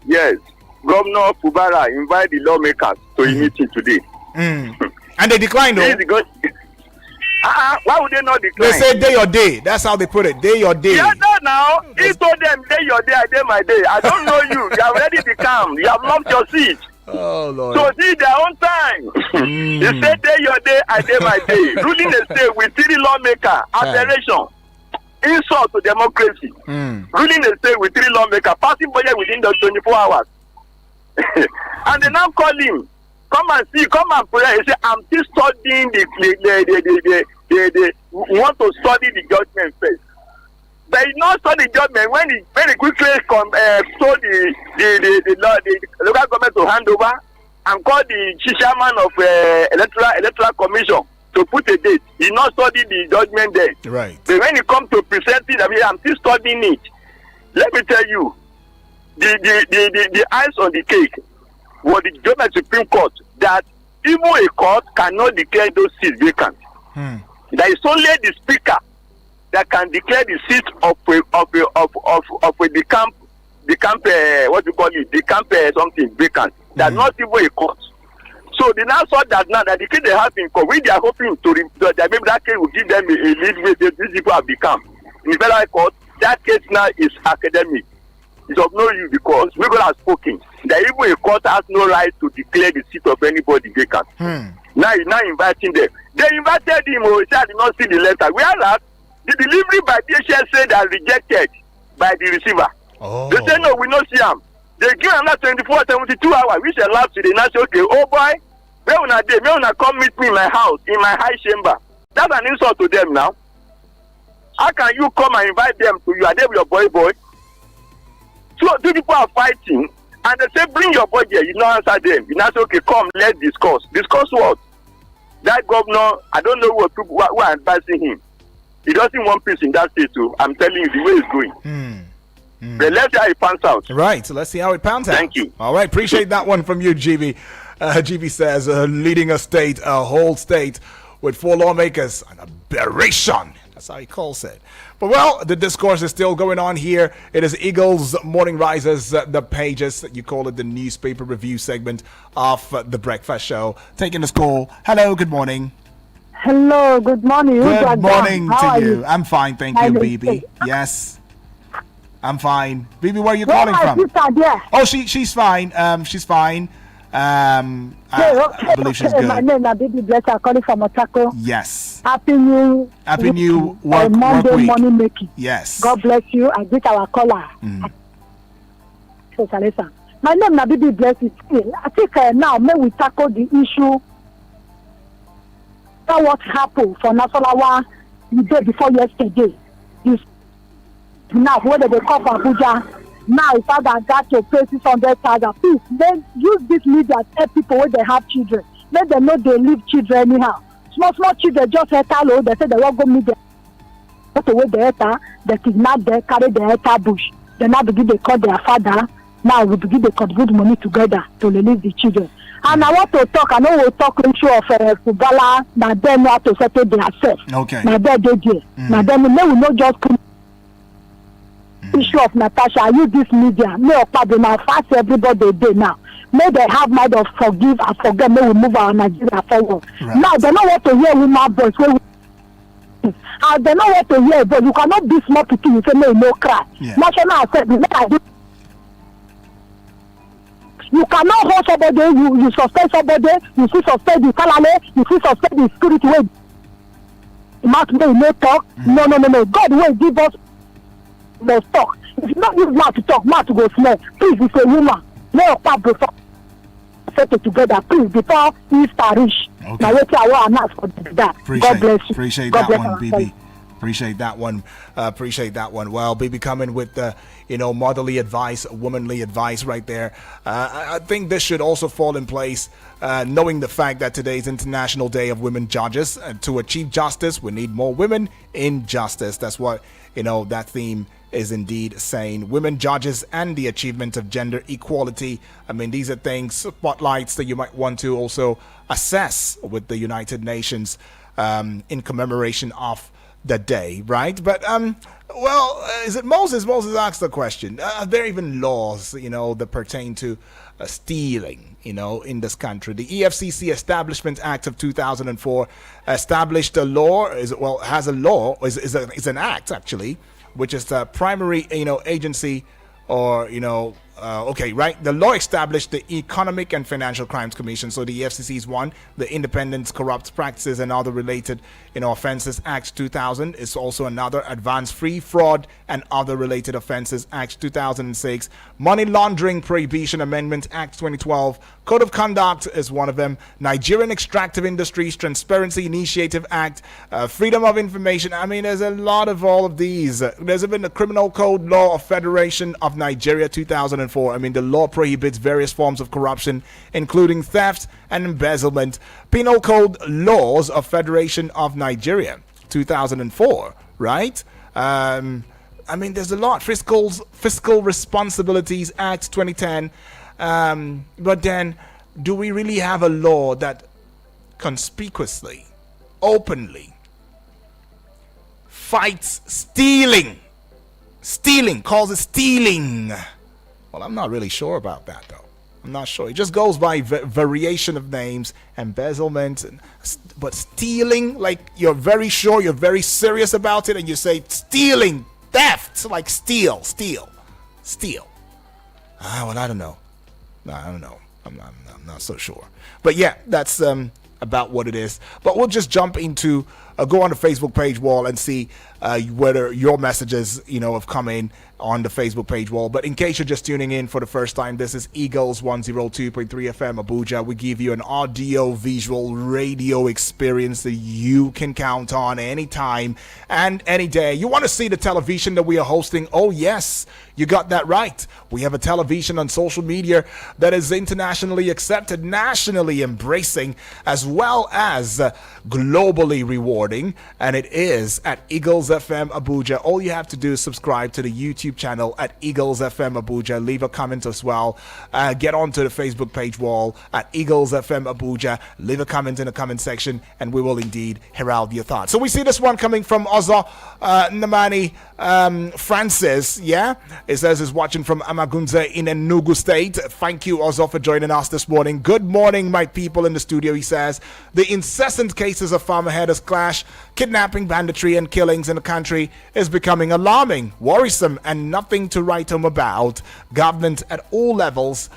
Yes. Governor Fubara invited the lawmakers to a meeting today. And they declined, though. Why would they not decline? They say day or day. That's how they put it. Day or day. Yeah, now. He told them day your day, I day my day. I don't know you. You have already become. You have lost your seat. Oh Lord. So see their own time. They say day your day, I day my day. Ruling the state with three lawmaker, aberration, insult to democracy. Ruling the state with three lawmaker, passing budget within the 24 hours. And they now call him, come and see, come and pray. He say, I'm still studying the want to study the judgment first. But he not study judgment when he quickly told the local government to hand over and call the chairman of electoral commission to put a date. He not study the judgment there. Right. But when he come to present it, I mean, I'm still studying it. Let me tell you, the ice on the cake was the German Supreme Court that even a court cannot declare those seats vacant. There is only the speaker that can declare the seat of the camp what you call it, the camp something vacant. That's not even a court. So they now saw that now that the case they have in court, we they are hoping that maybe that case will give them a lead way these people have become. In the federal court, that case now is academic. It's of no use because we have spoken that even a court has no right to declare the seat of anybody vacant. Now he's now inviting them. They invited him, he said I did not see the letter. Whereas the delivery by DHS said that rejected by the receiver. They say no, we not see him. They give another 24, 72 hours, which allows to the now say, okay, oh boy, where una dey, may una come meet me in my house, in my high chamber. That's an insult to them now. How can you come and invite them to you? Are they with your boy? So two people are fighting, and they say, bring your boy here. You not answer them. You not say, okay, come, let's discuss. Discuss what? That governor, I don't know what people who are advising him. He doesn't want peace in that state too. I'm telling you the way it's going. But let's see how it pans out. Right, so let's see how it pans out. Thank you. All right, appreciate that one from you, GB. GB says, leading a whole state with 4 lawmakers, an aberration. That's how he calls it. But well, the discourse is still going on here. It is Eagles Morning Risers, the pages, you call it the newspaper review segment of the breakfast show. Taking this call. Hello, good morning. Hello, good morning. Good morning How to are you. I'm fine, thank you, Bibi. Yes, I'm fine. Bibi, where are you calling from? Oh, she's fine. She's fine. I believe she's good. My name is Bibi Bless. I'm calling from Otako. Yes. Happy New work Monday week. morning making. Yes. God bless you. I greet our caller. So, my name is Bibi Bless. I think now may we tackle the issue. What happened for Nasarawa the day before yesterday? Now, whether they come from Abuja. Now, if I got to pay 600,000, please, then use this media to help people when they have children. Let them know they leave children anyhow. Small children just enter low, they say they won't go meet them. But away the enter, they kidnap them, carry the enter bush. They now begin to call their father. Now we begin to contribute money together to release the children. And I want to talk, I know we'll talk issue of footballer, now them know how to settle themselves. Okay. Now they there. Now then, we will not just put issue of Natasha. I use this media. No, pardon, now fast everybody day now. May they have mind of forgive and forget. May we move our Nigeria forward. Right. Now they don't want to hear women voice. They don't want to hear, but you cannot be small people. You say no cry. Yeah. National Assembly. You cannot hold somebody. You suspend somebody. You see suspend the Kalale. You see suspend the spirit way. Mark may no talk. No. God will give us. Must talk. If you don't use mouth to talk, mouth to go smell. Please, it's a woman. No papa set it together, please, before Easter reach. Okay. Now wait till I want to ask for that. God bless you. Appreciate God that bless one, Bibi. Appreciate that one. Appreciate that one. Well, Bibi coming with motherly advice, womanly advice right there. I think this should also fall in place, knowing the fact that today is International Day of Women Judges. To achieve justice, we need more women in justice. That's what, that theme is indeed saying. Women judges and the achievement of gender equality. I mean, these are things, spotlights that you might want to also assess with the United Nations in commemoration of the day, right? But is it Moses? Moses asked the question: are there even laws, that pertain to stealing, in this country? The EFCC Establishment Act of 2004 established a law. Is an act actually, which is the primary, agency or The law established the Economic and Financial Crimes Commission. So the EFCC is one. The Independent Corrupt Practices and Other Related Offences Act 2000 is also another. Advanced Free Fraud and Other Related Offences Act 2006. Money Laundering Prohibition Amendment Act 2012. Code of Conduct is one of them. Nigerian Extractive Industries Transparency Initiative Act. Freedom of Information. I mean, there's a lot of all of these. There's even the Criminal Code Law of Federation of Nigeria 2004. I mean, the law prohibits various forms of corruption, including theft and embezzlement. Penal Code Laws of Federation of Nigeria 2004, right? I mean, there's a lot. Fiscal Responsibilities Act 2010. But then, do we really have a law that conspicuously, openly fights stealing? Calls it stealing. Well, I'm not really sure about that, though. I'm not sure. It just goes by variation of names, embezzlement, but stealing, like you're very sure, you're very serious about it, and you say stealing, theft, like steal. Well, I don't know. No, I don't know. I'm not so sure. But yeah, that's about what it is. But we'll just jump into go on the Facebook page wall and see whether your messages have come in on the Facebook page wall. But in case you're just tuning in for the first time, this is Eagles 102.3 FM Abuja. We give you an audio visual radio experience that you can count on anytime and any day. You want to see the television that we are hosting? Oh yes, you got that right. We have a television on social media that is internationally accepted, nationally embracing, as well as globally rewarding, and it is at Eagles FM Abuja. All you have to do is subscribe to the YouTube channel at Eagles FM Abuja. Leave a comment as well. Get onto the Facebook page wall at Eagles FM Abuja. Leave a comment in the comment section, and we will indeed herald your thoughts. So we see this one coming from Ozo Namani Francis. Yeah, it says is watching from Amagunze in Enugu State. Thank you, Ozo, for joining us this morning. Good morning, my people in the studio. He says the incessant cases of farmer headers clash, kidnapping, banditry, and killings in the country is becoming alarming, worrisome, and nothing to write home about. Government at all levels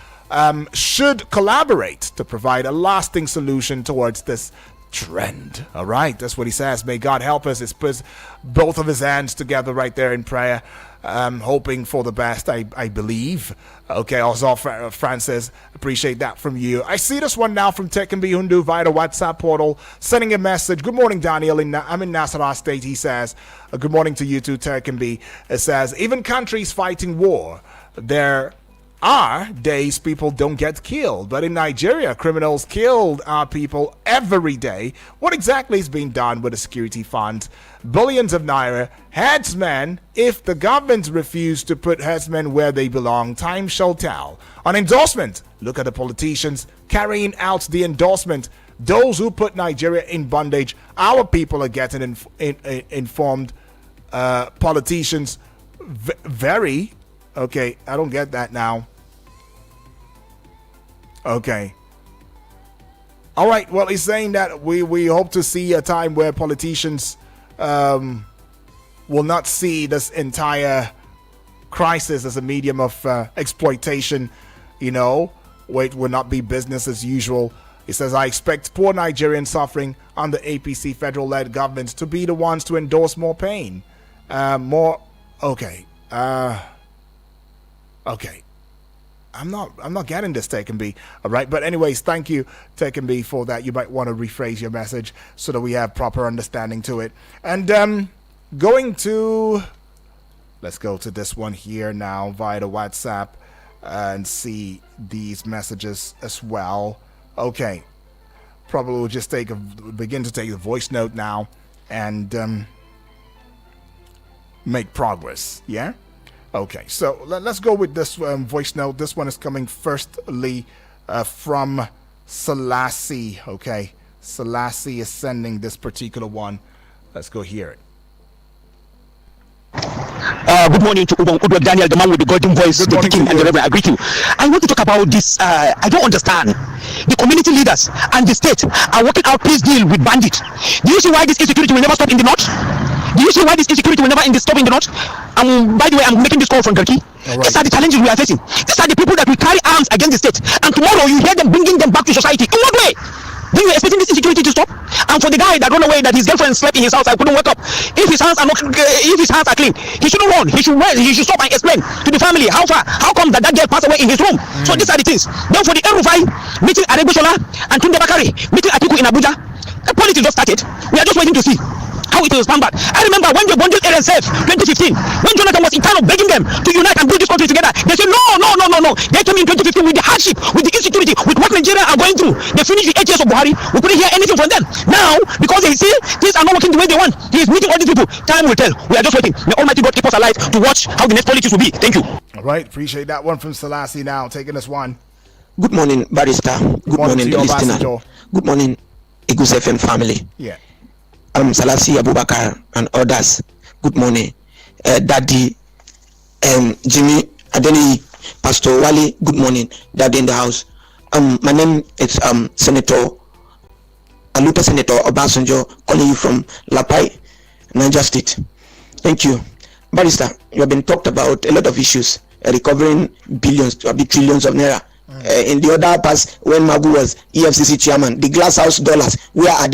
should collaborate to provide a lasting solution towards this trend. All right, that's what he says. May God help us. He puts both of his hands together right there in prayer, hoping for the best, I believe. Okay, also Francis, appreciate that from you. I see this one now from Tekenbi Hundu via the WhatsApp portal, sending a message. Good morning, Daniel. I'm in Nasarawa State. He says, good morning to you too, Tekenbi. It says, even countries fighting war, there are days people don't get killed, but in Nigeria, criminals killed our people every day. What exactly is being done with the security fund? Billions of naira. Headsmen, if the government refuse to put headsmen where they belong, time shall tell. On endorsement, look at the politicians carrying out the endorsement. Those who put Nigeria in bondage, our people are getting informed. Politicians, very. Okay, I don't get that now. Okay. All right. Well, he's saying that we hope to see a time where politicians will not see this entire crisis as a medium of exploitation, where it will not be business as usual. He says, I expect poor Nigerians suffering under APC federal-led governments to be the ones to endorse more pain. Okay. Okay. I'm not getting this, Tekenbi. All right. But anyways, thank you, Tekenbi, for that. You might want to rephrase your message so that we have proper understanding to it. And let's go to this one here now via the WhatsApp and see these messages as well. Okay. Probably we'll just begin to take the voice note now and make progress. Yeah? Okay, so let's go with this voice note. This one is coming firstly from Selassie. Okay, Selassie is sending this particular one. Let's go hear it. Good morning to Udwa Daniel, the man with the golden voice, the king and the reverend. I greet you. I want to talk about this. I don't understand. The community leaders and the state are working out peace deal with bandits. Do you see why this insecurity will never stop in the north? Do you see why this insecurity will never end stop in the north? By the way, I'm making this call from Turkey. Right. These are the challenges we are facing. These are the people that will carry arms against the state. And tomorrow you hear them bringing them back to society. In what way? Then you're expecting this insecurity to stop? And for the guy that run away, that his girlfriend slept in his house, I couldn't wake up. If his hands are not, if his hands are clean, he shouldn't run. He should stop and explain to the family how come that girl passed away in his room. So these are the things. Then for the El-Rufai meeting Aregbesola and Tunde Bakare meeting Atiku in Abuja, the politics just started. We are just waiting to see how it will stand back. I remember when they bundled RSF 2015, when Jonathan was in kind of begging them to unite and build this country together, they said no. They came in 2015 with the hardship, with the insecurity, with what Nigeria are going through. They finished the 8 years of Buhari. We couldn't hear anything from them. Now, because they see things are not working the way they want, he is meeting all these people. Time will tell. We are just waiting. May Almighty God keep us alive to watch how the next politics will be. Thank you. All right, appreciate that one from Selassie now, taking us one. Good morning, Barrister. Good morning, the listener. Good morning, Eagles FM family. Yeah. Selassie Abubakar and others. Good morning. Daddy, Jimmy, Adeni, Pastor Wali, good morning. Daddy in the house. My name is Senator Alupa Senator Obasanjo, calling you from Lapai, Niger State. Thank you. Barrister, you have been talked about a lot of issues, recovering billions to trillions of naira. In the other past, when Magu was EFCC chairman, the glass house dollars, where are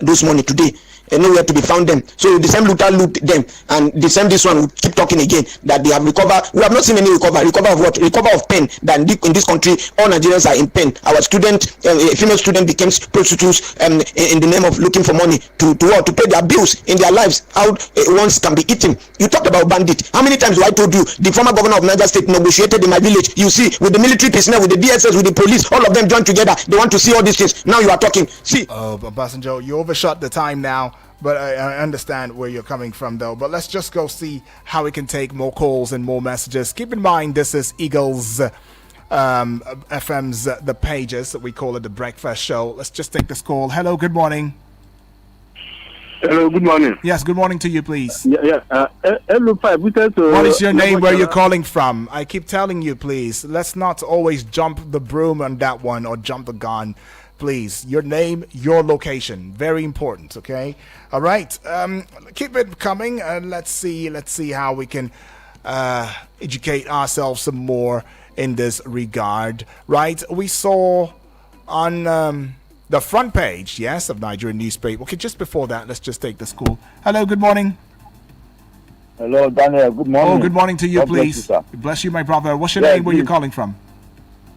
those money today? Nowhere to be found them. So the same looter loot them, and the same this one will keep talking again that they have recovered. We have not seen any recover of what? Recover of pain. That in this country, all Nigerians are in pain. Our student, a female student, became prostitutes in the name of looking for money to pay their bills in their lives. How ones can be eaten. You talked about bandit. How many times have I told you the former governor of Niger State negotiated in my village? You see, with the military personnel, with the DSS, with the police, all of them joined together. They want to see all these things. Now you are talking. See. Obasanjo, you overshot the time now. But I understand where you're coming from, though. But let's just go see how we can take more calls and more messages. Keep in mind, this is Eagles FM's The Pages. We call it the breakfast show. Let's just take this call. Hello, good morning. Hello, good morning. Yes, good morning to you, please. What is your name, where you're calling from? I keep telling you, please, let's not always jump the broom on that one or jump the gun. Please, your name, your location, very important. Okay, all right. Keep it coming. Let's see how we can educate ourselves some more in this regard. Right, we saw on the front page, yes, of Nigerian newspaper. Okay, just before that, let's just take this call. Hello, good morning. Hello, Daniel. Good morning. Oh, good morning to you, God please. Bless you, bless you, my brother. What's your name? Where you calling from?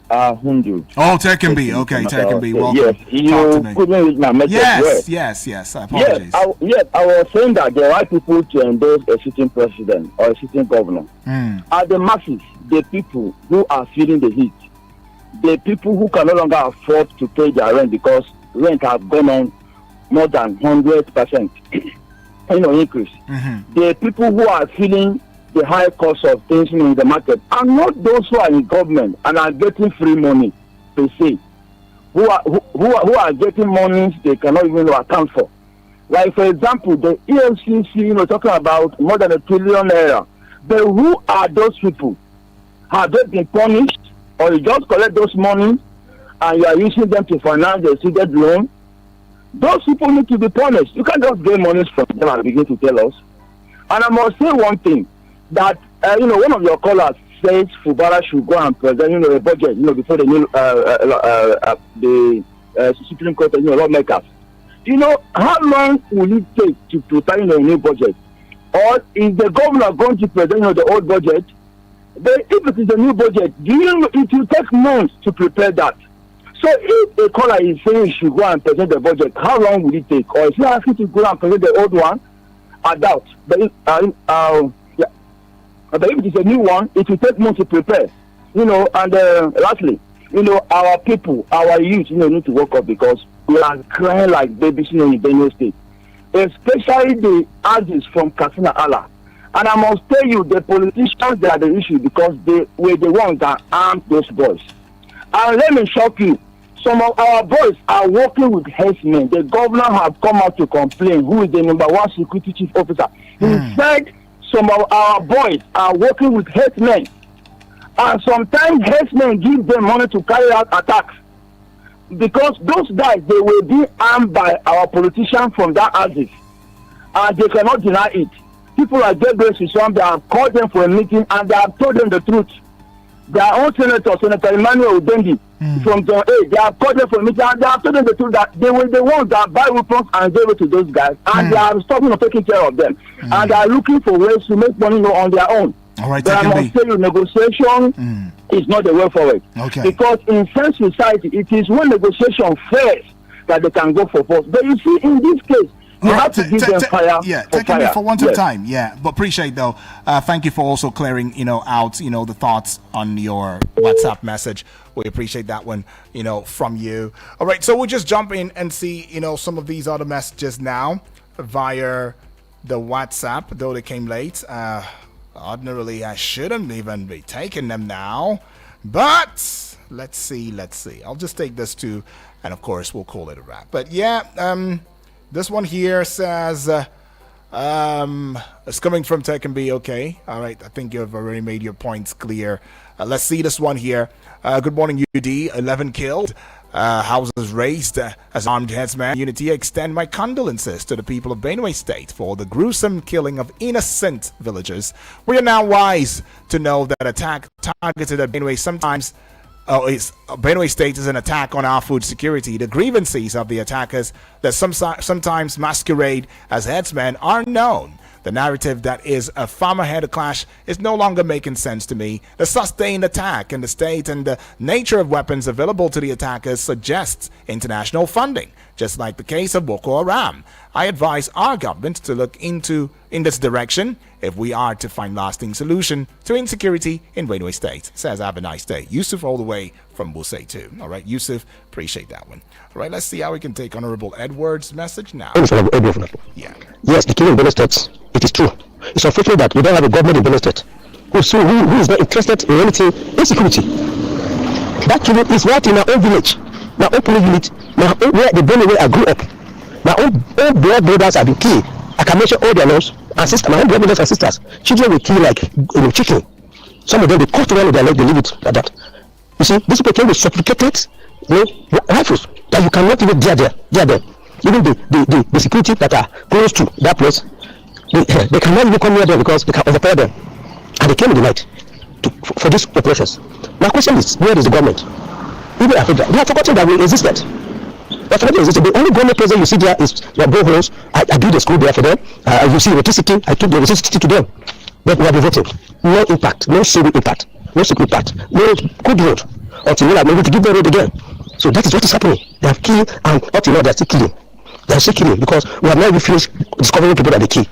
Hundu. Oh, Tekenbi. Okay, Tekenbi. Welcome. Yes, you couldn't read my message. Yes. I apologize. Yes, I was saying that the right people to endorse a sitting president or a sitting governor are the masses, the people who are feeling the heat, the people who can no longer afford to pay their rent because rent have gone on more than 100% increase. The people who are feeling the high cost of things in the market are not those who are in government and are getting free money per se, who are getting money they cannot even account for. Like, for example, the EFCC, talking about more than ₦1 trillion. But who are those people? Have they been punished, or you just collect those money and you are using them to finance the student loan? Those people need to be punished. You can't just get money from them and begin to tell us. And I must say one thing, that one of your callers says Fubara should go and present a budget before the new Supreme Court lawmakers. How long will it take to prepare a new budget, or is the governor going to present the old budget? But if it is a new budget, it will take months to prepare that. So if a caller is saying he should go and present the budget, how long will it take? Or is he asking to go and present the old one? I doubt. But but if it is a new one, it will take months to prepare. And lastly, our people, our youth, need to wake up, because we are crying like babies in Benue State, especially the adults from Katsina Allah. And I must tell you, the politicians, they are the issue, because they were the ones that armed those boys. And let me shock you, some of our boys are working with herdsmen. The governor have come out to complain who is the #1 security chief officer. He said some of our boys are working with herdsmen, and sometimes herdsmen give them money to carry out attacks, because those guys, they will be armed by our politicians from that axis. and they cannot deny it. People like Gabriel Siswam, they have called them for a meeting and they have told them the truth. Their own senator, Senator Emmanuel Udendi, from Zone A, they have called them for a meeting and they have told them the truth that they were the ones that buy weapons and gave it to those guys, and they are stopping or taking care of them, and they are looking for ways to make money on their own. All right, but I must tell you, negotiation is not the way forward. Okay. Because in French society, it is when negotiation fails that they can go for force. But you see, in this case, you have to give them fire. Yeah, for taking fire. it for one time. Yeah, but appreciate though. Thank you for also clearing, out, the thoughts on your WhatsApp message. We appreciate that one, from you. All right, so we'll just jump in and see, some of these other messages now via the WhatsApp, though they came late. Ordinarily, I shouldn't even be taking them now, but let's see. I'll just take this too, and of course, we'll call it a wrap. But yeah, this one here says, it's coming from Tech and Be okay. All right, I think you've already made your points clear. Let's see this one here. Good morning, UD. 11 killed. Houses raised as armed headsman. Unity, extend my condolences to the people of Benue State for the gruesome killing of innocent villagers. We are now wise to know that attack targeted at Benue Benue State is an attack on our food security. The grievances of the attackers that sometimes masquerade as headsmen are known. The narrative that is a farmer-head clash is no longer making sense to me. The sustained attack in the state and the nature of weapons available to the attackers suggests international funding, just like the case of Boko Haram. I advise our government to look in this direction if we are to find lasting solution to insecurity in Benue State. Says, have a nice day. Yusuf all the way from Wuse too. All right, Yusuf, appreciate that one. All right, let's see how we can take Honorable Edward's message now. Yeah. Yes, the killing in Benue State, it is true. It's unfortunate that we don't have a government in Benue State who is not interested in anything insecurity. That killing is right in our own village, my own police unit, where the Benue where I grew up. My own blood brothers have been killed. I can mention all their names and sisters, my own blood brothers and sisters. Children will kill like chicken. Some of them they cut around with their leg, they leave it like that. You see, these people came with sophisticated rifles that you cannot even dare them. Even the security that are close to that place, they cannot even come near them because they can overpower them. And they came in the night for these operations. My question is, where is the government? Even Africa, they have forgotten that we existed. The only government present you see there is your boreholes. I built a school there for them. You see electricity, I took the electricity to them. But we have been voting. No impact, no single impact, no good road. Until we are able to give them road again. So that is what is happening. They have killed, and up to now they are still killing. They are still killing because we have not even finished discovering people that they kill.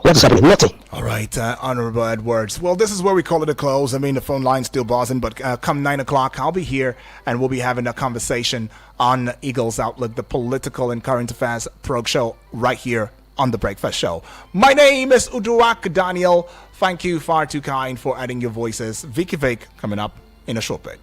What is happening? Nothing. All right, Honorable Edwards. Well, this is where we call it a close. I mean, the phone line's still buzzing, but come 9 o'clock, I'll be here, and we'll be having a conversation on Eagles Outlook, the political and current affairs prog show right here on The Breakfast Show. My name is Uduak Daniel. Thank you, far too kind, for adding your voices. Vicky Vic coming up in a short bit.